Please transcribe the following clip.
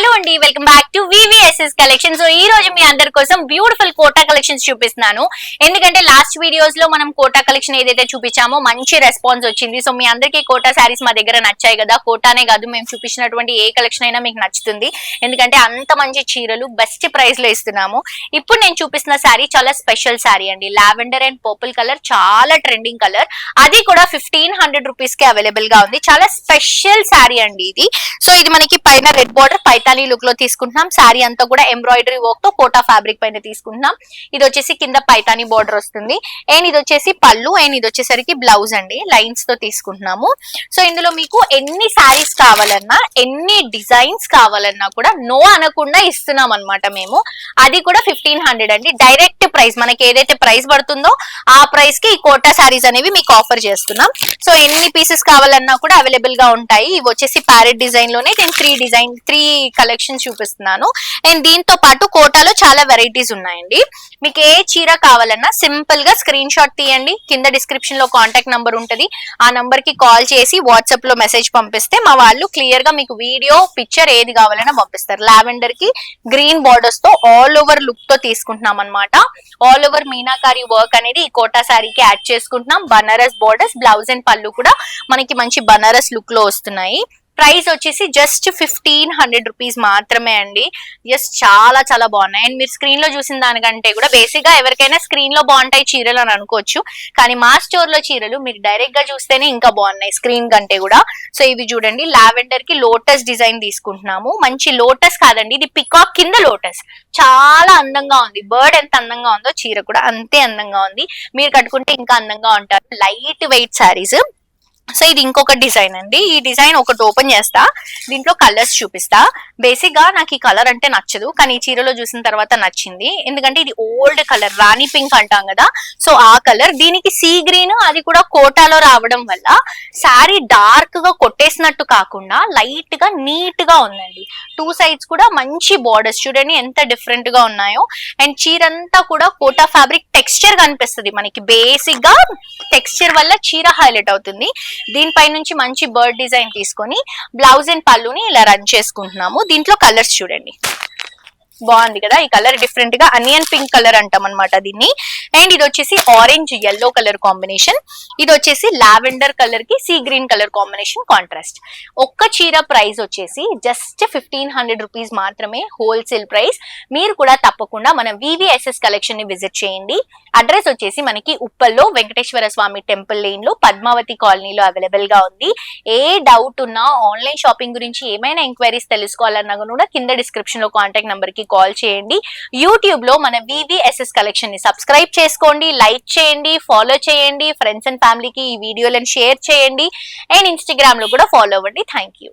Hello అండి, welcome back to VVSS collection. So ఈ రోజు మీ అందరి కోసం బ్యూటిఫుల్ కోటా కలెక్షన్స్ చూపిస్తున్నాను. ఎందుకంటే లాస్ట్ వీడియోస్ లో మనం కోటా కలెక్షన్ ఏదైతే చూపించామో మంచి రెస్పాన్స్ వచ్చింది. సో మీ అందరికీ కోటా శారీస్ మా దగ్గర నచ్చాయి కదా. కోటానే కాదు, మేము చూపించినటువంటి ఏ కలెక్షన్ అయినా మీకు నచ్చుతుంది. ఎందుకంటే అంత మంచి చీరలు బెస్ట్ ప్రైస్ లో ఇస్తున్నాము. ఇప్పుడు నేను చూపిస్తున్న శారీ చాలా స్పెషల్ శారీ అండి. లావెండర్ అండ్ పర్పుల్ కలర్, చాలా ట్రెండింగ్ కలర్. అది కూడా 1500 రూపీస్ కి అవైలబుల్ గా ఉంది. చాలా స్పెషల్ శారీ అండి ఇది. సో ఇది మనకి పైన రెడ్ బార్డర్ పైతానీ లుక్ లో తీసుకుంటున్నాం. శారీ అంతా కూడా ఎంబ్రాయిడరీ వర్క్ తో కోటా ఫ్యాబ్రిక్ పైన తీసుకుంటున్నాం. ఇది వచ్చేసి కింద పైతానీ బార్డర్ వస్తుంది. అండ్ ఇది వచ్చేసి పళ్ళు, అండ్ ఇది వచ్చేసరికి బ్లౌజ్ అండి. లైన్స్ తో తీసుకుంటున్నాము. సో ఇందులో మీకు ఎన్ని శారీస్ కావాలన్నా, ఎన్ని డిజైన్స్ కావాలన్నా కూడా నో అనకుండా ఇస్తున్నాం అనమాట మేము. అది కూడా 1500 అండి. డైరెక్ట్ ప్రైస్, మనకి ఏదైతే ప్రైస్ పడుతుందో ఆ ప్రైస్ కి ఈ కోటా శారీస్ అనేవి మీకు ఆఫర్ చేస్తున్నాం. సో ఎన్ని పీసెస్ కావాలన్నా కూడా అవైలబుల్ గా ఉంటాయి. ఇవి వచ్చేసి ప్యారెట్ డిజైన్ లోనే నేను 3 కలెక్షన్స్ చూపిస్తున్నాను. అండ్ దీంతో పాటు కోటాలో చాలా వెరైటీస్ ఉన్నాయండి. మీకు ఏ చీర కావాలన్నా సింపుల్ గా స్క్రీన్ షాట్ తీయండి. కింద డిస్క్రిప్షన్ లో కాంటాక్ట్ నంబర్ ఉంటది. ఆ నంబర్ కి కాల్ చేసి వాట్సాప్ లో మెసేజ్ పంపిస్తే మా వాళ్ళు క్లియర్ గా మీకు వీడియో, పిక్చర్ ఏది కావాలన్నా పంపిస్తారు. లావెండర్ కి గ్రీన్ బార్డర్స్ తో ఆల్ ఓవర్ లుక్ తో తీసుకుంటున్నాం అనమాట. ఆల్ ఓవర్ మీనాకారి వర్క్ అనేది ఈ కోటా శారీకి యాడ్ చేసుకుంటున్నాం. బనారస్ బార్డర్స్, బ్లౌజ్ అండ్ పళ్ళు కూడా మనకి మంచి బనారస్ లుక్ లో వస్తున్నాయి. ప్రైస్ వచ్చేసి జస్ట్ 1500 రూపీస్ మాత్రమే అండి. జస్ట్ చాలా చాలా బాగున్నాయి. అండ్ మీరు స్క్రీన్ లో చూసిన దానికంటే కూడా బేసిక్ గా ఎవరికైనా స్క్రీన్ లో బాగుంటాయి చీరలు అని అనుకోవచ్చు. కానీ మా స్టోర్ లో చీరలు మీరు డైరెక్ట్ గా చూస్తేనే ఇంకా బాగున్నాయి స్క్రీన్ కంటే కూడా. సో ఇవి చూడండి, లావెండర్ కి లోటస్ డిజైన్ తీసుకుంటున్నాము. మంచి లోటస్ కాదండి, ఇది పికాక్ కింద లోటస్. చాలా అందంగా ఉంది. బర్డ్ ఎంత అందంగా ఉందో చీర కూడా అంతే అందంగా ఉంది. మీరు కట్టుకుంటే ఇంకా అందంగా ఉంటారు. Light weight saris. సో ఇది ఇంకొక డిజైన్ అండి. ఈ డిజైన్ ఒకటి ఓపెన్ చేస్తా, దీంట్లో కలర్స్ చూపిస్తా. బేసిక్ గా నాకు ఈ కలర్ అంటే నచ్చదు, కానీ ఈ చీరలో చూసిన తర్వాత నచ్చింది. ఎందుకంటే ఇది ఓల్డ్ కలర్, రాణి పింక్ అంటాం కదా. సో ఆ కలర్, దీనికి సీ గ్రీన్, అది కూడా కోటాలో రావడం వల్ల శారీ డార్క్ గా కొట్టేసినట్టు కాకుండా లైట్ గా నీట్ గా ఉందండి. 2 సైడ్స్ కూడా మంచి బార్డర్స్ చూడండి ఎంత డిఫరెంట్ గా ఉన్నాయో. అండ్ చీర అంతా కూడా కోటా ఫ్యాబ్రిక్ టెక్స్చర్ కనిపిస్తుంది మనకి. బేసిక్ గా టెక్స్చర్ వల్ల చీర హైలైట్ అవుతుంది. దీనిపై నుంచి మంచి బర్డ్ డిజైన్ తీసుకొని బ్లౌజ్ అండ్ పళ్ళుని ఇలా రన్ చేసుకుంటున్నాము. దీంట్లో కలర్స్ చూడండి, బాగుంది కదా. ఈ కలర్ డిఫరెంట్ గా అనియన్ పింక్ కలర్ అంటాం అనమాట దీన్ని. అండ్ ఇది వచ్చేసి ఆరెంజ్ ఎల్లో కలర్ కాంబినేషన్. ఇది వచ్చేసి లావెండర్ కలర్ కి sea green colour combination contrast. ఒక్క చీర ప్రైస్ వచ్చేసి జస్ట్ 1500 రూపీస్ మాత్రమే, హోల్సేల్ ప్రైస్. మీరు కూడా తప్పకుండా మన వివిఎస్ఎస్ కలెక్షన్ ని విజిట్ చేయండి. అడ్రస్ వచ్చేసి మనకి ఉప్పల్లో వెంకటేశ్వర స్వామి టెంపుల్ లేన్ లో పద్మావతి కాలనీలో అవైలబుల్ గా ఉంది. ఏ డౌట్ ఉన్నా, ఆన్లైన్ షాపింగ్ గురించి ఏమైనా ఎంక్వైరీస్ తెలుసుకోవాలన్నా కూడా కింద డిస్క్రిప్షన్ లో కాంటాక్ట్ నెంబర్ కి కాల్ చేయండి. యూట్యూబ్ లో మన వివిఎస్ఎస్ కలెక్షన్ ని సబ్స్క్రైబ్ చేసుకోండి, లైక్ చేయండి, ఫాలో చేయండి. ఫ్రెండ్స్ అండ్ ఫ్యామిలీకి ఈ వీడియోలను షేర్ చేయండి. అండ్ ఇన్స్టాగ్రామ్ లో కూడా ఫాలో అవ్వండి. Thank you.